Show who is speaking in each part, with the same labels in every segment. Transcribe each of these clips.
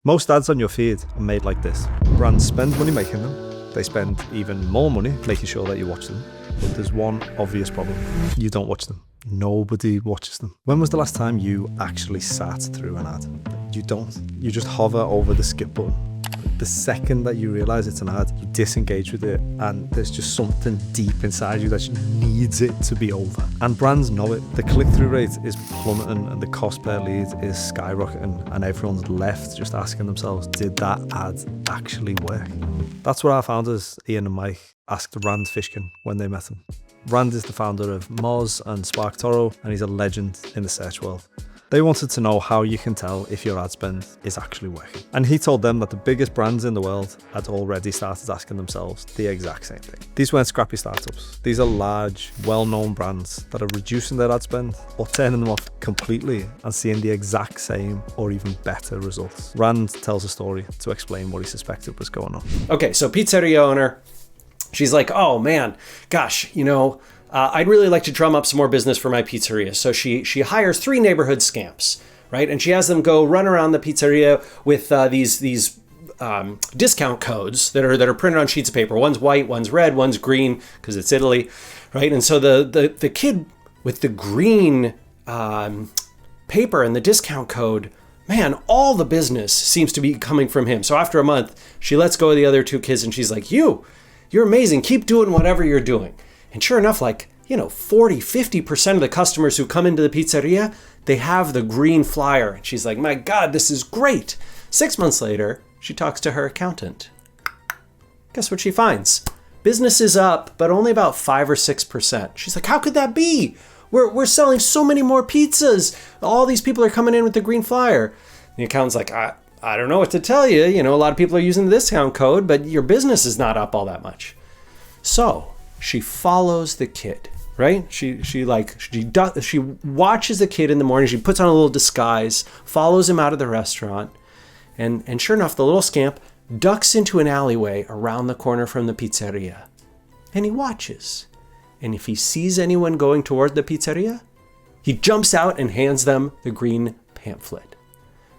Speaker 1: Most ads on your feed are made like this. Brands spend money making them. They spend even more money making sure that you watch them. But there's one obvious problem. You don't watch them. Nobody watches them. When was the last time you actually sat through an ad? You don't. You just hover over the skip button. The second that you realize it's an ad, you disengage with it, and there's just something deep inside you that needs it to be over. And brands know it. The click-through rate is plummeting and the cost per lead is skyrocketing, and everyone's left just asking themselves, did that ad actually work? That's what our founders, Ian and Mike, asked Rand Fishkin when they met him. Rand is the founder of Moz and SparkToro, and he's a legend in the search world. They wanted to know how you can tell if your ad spend is actually working. And he told them that the biggest brands in the world had already started asking themselves the exact same thing. These weren't scrappy startups. These are large, well-known brands that are reducing their ad spend or turning them off completely and seeing the exact same or even better results. Rand tells a story to explain what he suspected was going on.
Speaker 2: Okay, so pizzeria owner, she's like, oh man, gosh, I'd really like to drum up some more business for my pizzeria. So she hires 3 neighborhood scamps, right? And she has them go run around the pizzeria with these discount codes that are printed on sheets of paper. One's white, one's red, one's green because it's Italy, right? And so the kid with the green paper and the discount code, man, all the business seems to be coming from him. So after a month, she lets go of the other 2 kids and she's like, you're amazing. Keep doing whatever you're doing. And sure enough, 40-50% of the customers who come into the pizzeria, they have the green flyer. And she's like, my God, this is great. 6 months later, she talks to her accountant. Guess what she finds? Business is up, but only about 5 or 6%. She's like, how could that be? We're selling so many more pizzas. All these people are coming in with the green flyer. The accountant's like, I don't know what to tell you. A lot of people are using the discount code, but your business is not up all that much. So she follows the kid, right? She watches the kid in the morning. She puts on a little disguise, follows him out of the restaurant. And sure enough, the little scamp ducks into an alleyway around the corner from the pizzeria. And he watches. And if he sees anyone going toward the pizzeria, he jumps out and hands them the green pamphlet.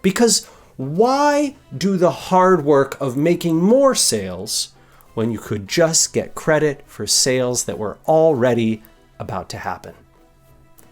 Speaker 2: Because why do the hard work of making more sales when you could just get credit for sales that were already about to happen?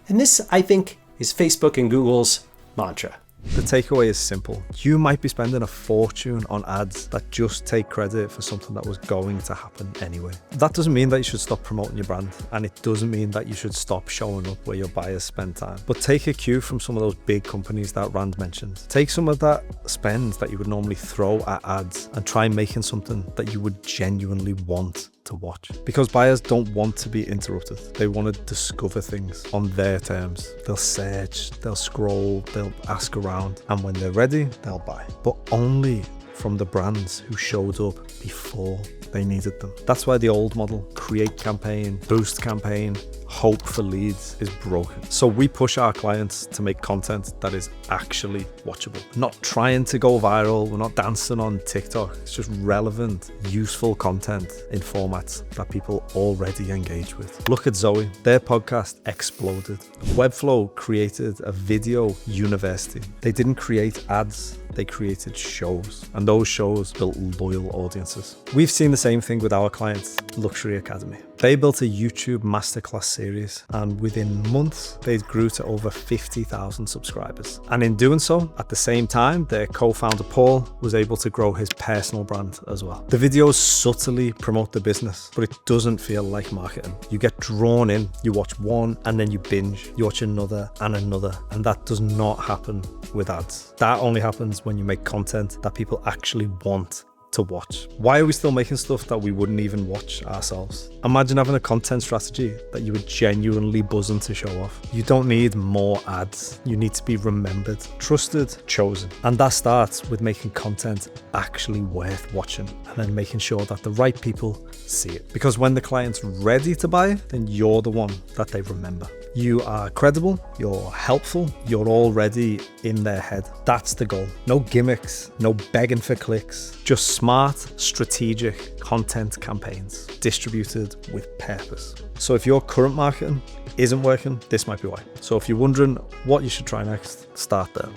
Speaker 2: And this, I think, is Facebook and Google's mantra.
Speaker 1: The takeaway is simple. You might be spending a fortune on ads that just take credit for something that was going to happen anyway. That doesn't mean that you should stop promoting your brand, and it doesn't mean that you should stop showing up where your buyers spend time. But take a cue from some of those big companies that Rand mentioned. Take some of that spend that you would normally throw at ads and try making something that you would genuinely want to watch. Because buyers don't want to be interrupted. They want to discover things on their terms. They'll search, they'll scroll, they'll ask around, and when they're ready, they'll buy. But only from the brands who showed up before they needed them. That's why the old model, create campaign, boost campaign, hope for leads, is broken. So we push our clients to make content that is actually watchable. Not trying to go viral, we're not dancing on TikTok. It's just relevant, useful content in formats that people already engage with. Look at Zoe, their podcast exploded. Webflow created a video university. They didn't create ads, they created shows, and those shows built loyal audiences. We've seen the same thing with our clients, Luxury Academy. They built a YouTube masterclass series, and within months, they grew to over 50,000 subscribers. And in doing so, at the same time, their co-founder Paul was able to grow his personal brand as well. The videos subtly promote the business, but it doesn't feel like marketing. You get drawn in, you watch one, and then you binge. You watch another and another, and that does not happen with ads. That only happens when you make content that people actually want to watch. Why are we still making stuff that we wouldn't even watch ourselves? Imagine having a content strategy that you were genuinely buzzing to show off. You don't need more ads. You need to be remembered, trusted, chosen. And that starts with making content actually worth watching, and then making sure that the right people see it. Because when the client's ready to buy, then you're the one that they remember. You are credible, you're helpful, you're already in their head. That's the goal. No gimmicks, no begging for clicks, just smart, strategic content campaigns distributed with purpose. So if your current marketing isn't working, this might be why. So if you're wondering what you should try next, start there.